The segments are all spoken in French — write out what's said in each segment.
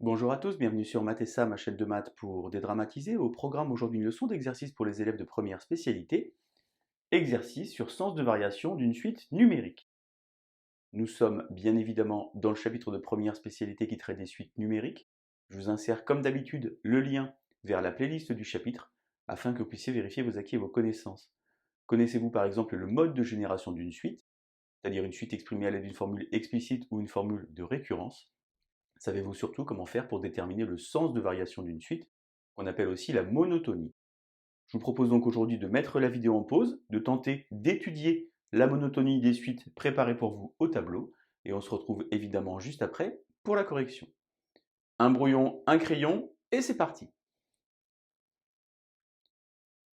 Bonjour à tous, bienvenue sur Math et Sam, ma chaîne de maths pour dédramatiser. Au programme aujourd'hui une leçon d'exercice pour les élèves de première spécialité. Exercice sur sens de variation d'une suite numérique. Nous sommes bien évidemment dans le chapitre de première spécialité qui traite des suites numériques. Je vous insère comme d'habitude le lien vers la playlist du chapitre afin que vous puissiez vérifier vos acquis et vos connaissances. Connaissez-vous par exemple le mode de génération d'une suite, c'est-à-dire une suite exprimée à l'aide d'une formule explicite ou une formule de récurrence? Savez-vous surtout comment faire pour déterminer le sens de variation d'une suite, qu'on appelle aussi la monotonie? Je vous propose donc aujourd'hui de mettre la vidéo en pause, de tenter d'étudier la monotonie des suites préparées pour vous au tableau, et on se retrouve évidemment juste après pour la correction. Un brouillon, un crayon, et c'est parti!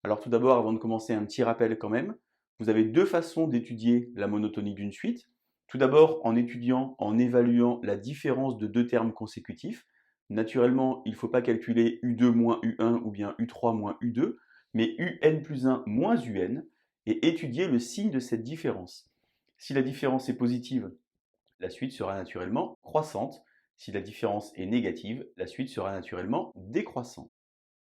Alors tout d'abord, avant de commencer, un petit rappel quand même. Vous avez deux façons d'étudier la monotonie d'une suite. Tout d'abord, en étudiant, en évaluant la différence de deux termes consécutifs. Naturellement, il ne faut pas calculer U2 moins U1 ou bien U3 moins U2, mais UN plus 1 moins UN, et étudier le signe de cette différence. Si la différence est positive, la suite sera naturellement croissante. Si la différence est négative, la suite sera naturellement décroissante.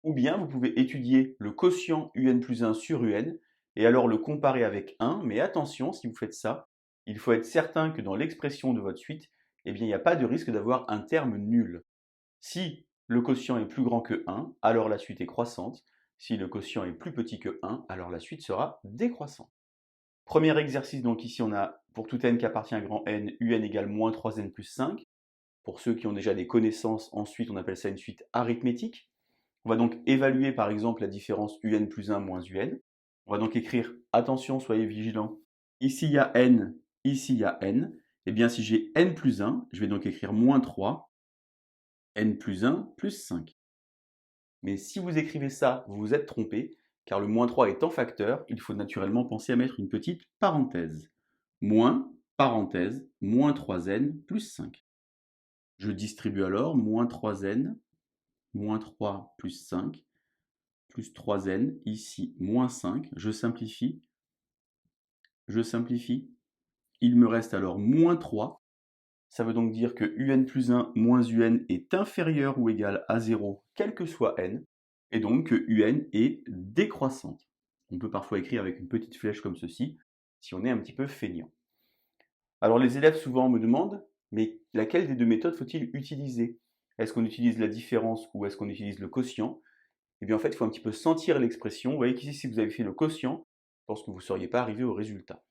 Ou bien vous pouvez étudier le quotient UN plus 1 sur UN et alors le comparer avec 1. Mais attention, si vous faites ça, il faut être certain que dans l'expression de votre suite, eh bien, il n'y a pas de risque d'avoir un terme nul. Si le quotient est plus grand que 1, alors la suite est croissante. Si le quotient est plus petit que 1, alors la suite sera décroissante. Premier exercice, donc ici on a pour tout n qui appartient à grand N, UN égale moins 3n plus 5. Pour ceux qui ont déjà des connaissances, ensuite on appelle ça une suite arithmétique. On va donc évaluer par exemple la différence UN plus 1 moins UN. On va donc écrire, attention, soyez vigilants, ici il y a N, ici il y a N. Eh bien si j'ai N plus 1, je vais donc écrire moins 3, N plus 1 plus 5. Mais si vous écrivez ça, vous vous êtes trompé, car le moins 3 étant facteur, il faut naturellement penser à mettre une petite parenthèse. Moins, parenthèse, moins 3N plus 5. Je distribue alors moins 3N, moins 3 plus 5, plus 3n, ici moins 5, je simplifie, il me reste alors moins 3, ça veut donc dire que un plus 1 moins un est inférieur ou égal à 0, quel que soit n, et donc que un est décroissante. On peut parfois écrire avec une petite flèche comme ceci, si on est un petit peu feignant. Alors les élèves souvent me demandent, mais laquelle des deux méthodes faut-il utiliser? Est-ce qu'on utilise la différence ou est-ce qu'on utilise le quotient? Eh bien en fait, il faut un petit peu sentir l'expression. Vous voyez qu'ici, si vous avez fait le quotient, je pense que vous ne seriez pas arrivé au résultat.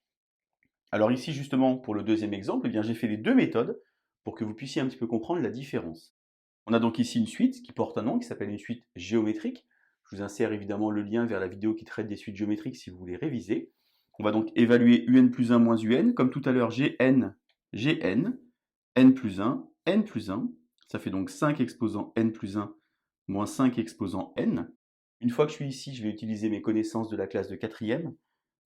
Alors ici, justement, pour le deuxième exemple, eh bien j'ai fait les deux méthodes pour que vous puissiez un petit peu comprendre la différence. On a donc ici une suite qui porte un nom, qui s'appelle une suite géométrique. Je vous insère évidemment le lien vers la vidéo qui traite des suites géométriques si vous voulez réviser. On va donc évaluer un plus 1 moins un. Comme tout à l'heure, Gn, n plus 1, n plus 1. Ça fait donc 5 exposant n plus 1 moins 5 exposant n. Une fois que je suis ici, je vais utiliser mes connaissances de la classe de quatrième.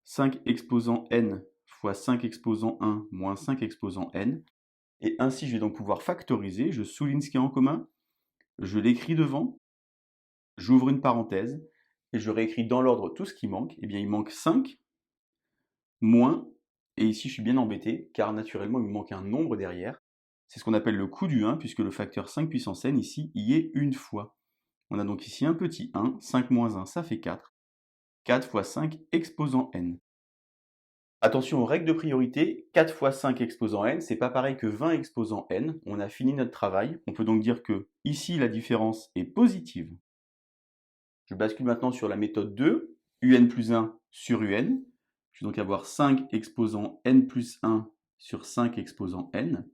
5 exposant n fois 5 exposant 1 moins 5 exposant n. Et ainsi, je vais donc pouvoir factoriser. Je souligne ce qui est en commun, je l'écris devant, j'ouvre une parenthèse, et je réécris dans l'ordre tout ce qui manque. Eh bien, il manque 5, moins, et ici, je suis bien embêté, car naturellement, il me manque un nombre derrière. C'est ce qu'on appelle le coût du 1, puisque le facteur 5 puissance n, ici, y est une fois. On a donc ici un petit 1, 5 moins 1, ça fait 4. 4 fois 5 exposant n. Attention aux règles de priorité, 4 fois 5 exposant n, c'est pas pareil que 20 exposant n. On a fini notre travail. On peut donc dire que ici, la différence est positive. Je bascule maintenant sur la méthode 2, un plus 1 sur un. Je vais donc avoir 5 exposant n plus 1 sur 5 exposant n.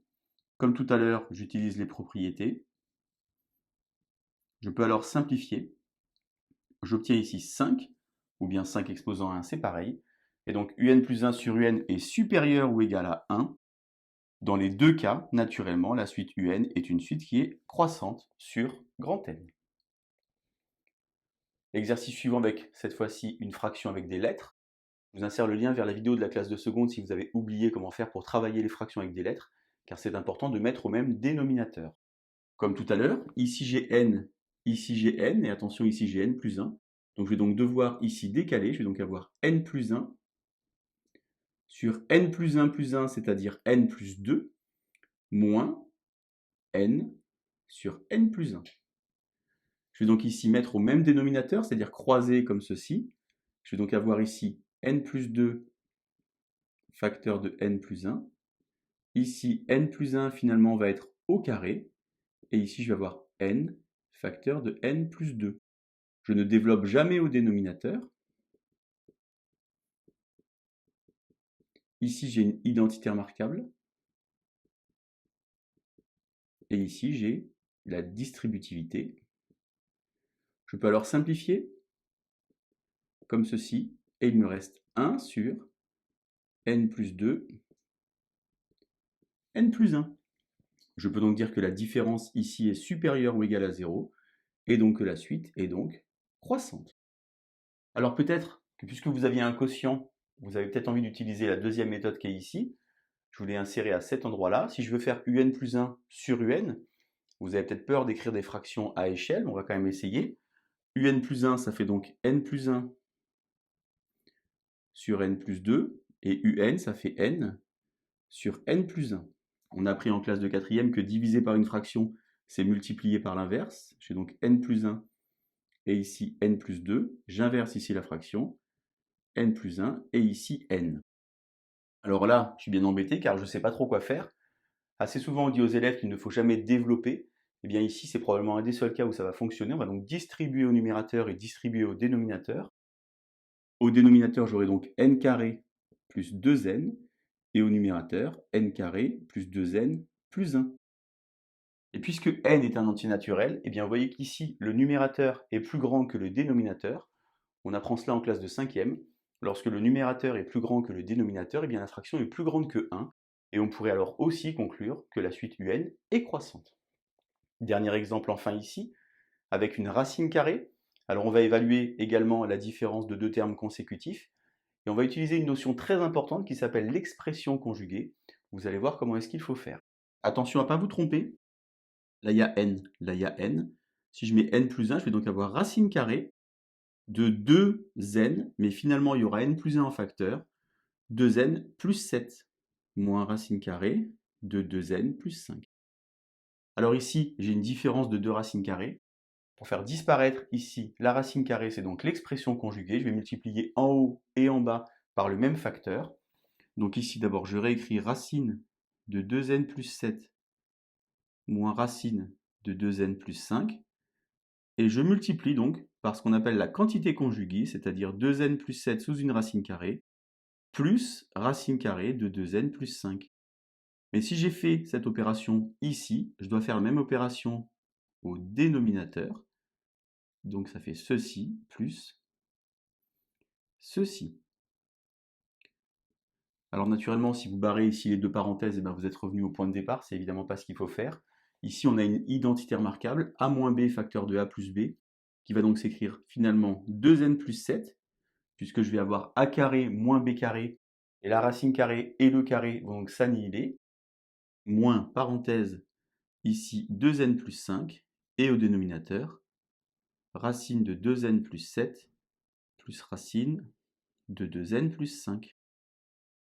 Comme tout à l'heure, j'utilise les propriétés. Je peux alors simplifier. J'obtiens ici 5, ou bien 5 exposant 1, c'est pareil. Et donc un plus 1 sur un est supérieur ou égal à 1. Dans les deux cas, naturellement, la suite un est une suite qui est croissante sur grand N. L'exercice suivant avec, cette fois-ci, une fraction avec des lettres. Je vous insère le lien vers la vidéo de la classe de seconde si vous avez oublié comment faire pour travailler les fractions avec des lettres, car c'est important de mettre au même dénominateur. Comme tout à l'heure, ici j'ai n, et attention, ici j'ai n plus 1. Donc je vais donc devoir ici décaler, je vais donc avoir n plus 1 sur n plus 1 plus 1, c'est-à-dire n plus 2, moins n sur n plus 1. Je vais donc ici mettre au même dénominateur, c'est-à-dire croiser comme ceci. Je vais donc avoir ici n plus 2 facteur de n plus 1. Ici, n plus 1 finalement va être au carré. Et ici, je vais avoir n facteur de n plus 2. Je ne développe jamais au dénominateur. Ici, j'ai une identité remarquable. Et ici, j'ai la distributivité. Je peux alors simplifier comme ceci. Et il me reste 1 sur n plus 2, n plus 1. Je peux donc dire que la différence ici est supérieure ou égale à 0, et donc que la suite est donc croissante. Alors peut-être que puisque vous aviez un quotient, vous avez peut-être envie d'utiliser la deuxième méthode qui est ici. Je vous l'ai inséré à cet endroit-là. Si je veux faire un plus 1 sur un, vous avez peut-être peur d'écrire des fractions à échelle, on va quand même essayer. Un plus 1, ça fait donc n plus 1 sur n plus 2, et un, ça fait n sur n plus 1. On a appris en classe de quatrième que diviser par une fraction, c'est multiplier par l'inverse. J'ai donc n plus 1 et ici n plus 2. J'inverse ici la fraction, n plus 1 et ici n. Alors là, je suis bien embêté car je ne sais pas trop quoi faire. Assez souvent, on dit aux élèves qu'il ne faut jamais développer. Eh bien ici, c'est probablement un des seuls cas où ça va fonctionner. On va donc distribuer au numérateur et distribuer au dénominateur. Au dénominateur, j'aurai donc n carré plus 2n. Et au numérateur, n carré plus 2n plus 1. Et puisque n est un entier naturel, eh bien vous voyez qu'ici, le numérateur est plus grand que le dénominateur. On apprend cela en classe de 5e. Lorsque le numérateur est plus grand que le dénominateur, eh bien la fraction est plus grande que 1. Et on pourrait alors aussi conclure que la suite un est croissante. Dernier exemple enfin ici, avec une racine carrée. Alors on va évaluer également la différence de deux termes consécutifs. Et on va utiliser une notion très importante qui s'appelle l'expression conjuguée. Vous allez voir comment est-ce qu'il faut faire. Attention à ne pas vous tromper. Là, il y a n. Là, il y a n. Si je mets n plus 1, je vais donc avoir racine carrée de 2n, mais finalement, il y aura n plus 1 en facteur, 2n plus 7, moins racine carrée de 2n plus 5. Alors ici, j'ai une différence de 2 racines carrées. Pour faire disparaître ici la racine carrée, c'est donc l'expression conjuguée. Je vais multiplier en haut et en bas par le même facteur. Donc ici, d'abord, je réécris racine de 2n plus 7 moins racine de 2n plus 5. Et je multiplie donc par ce qu'on appelle la quantité conjuguée, c'est-à-dire 2n plus 7 sous une racine carrée, plus racine carrée de 2n plus 5. Mais si j'ai fait cette opération ici, je dois faire la même opération au dénominateur. Donc ça fait ceci plus ceci. Alors naturellement, si vous barrez ici les deux parenthèses, vous êtes revenu au point de départ, c'est évidemment pas ce qu'il faut faire. Ici, on a une identité remarquable, a moins b facteur de a plus b, qui va donc s'écrire finalement 2n plus 7, puisque je vais avoir a carré moins b carré, et la racine carrée et le carré vont donc s'annihiler, moins, parenthèse, ici 2n plus 5, et au dénominateur, racine de 2n plus 7, plus racine de 2n plus 5.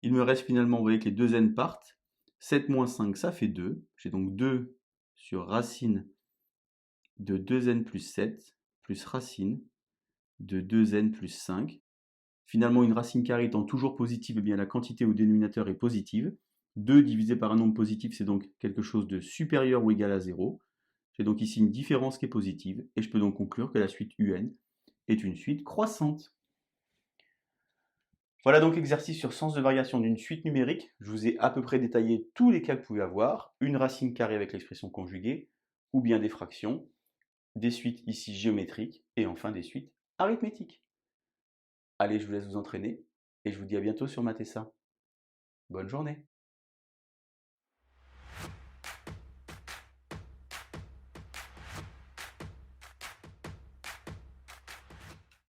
Il me reste finalement, vous voyez que les deux n partent, 7 moins 5, ça fait 2. J'ai donc 2 sur racine de 2n plus 7, plus racine de 2n plus 5. Finalement, une racine carrée étant toujours positive, eh bien la quantité au dénominateur est positive. 2 divisé par un nombre positif, c'est donc quelque chose de supérieur ou égal à 0. J'ai donc ici une différence qui est positive, et je peux donc conclure que la suite un est une suite croissante. Voilà donc l'exercice sur sens de variation d'une suite numérique. Je vous ai à peu près détaillé tous les cas que vous pouvez avoir, une racine carrée avec l'expression conjuguée, ou bien des fractions, des suites ici géométriques, et enfin des suites arithmétiques. Allez, je vous laisse vous entraîner, et je vous dis à bientôt sur Mathessa. Bonne journée.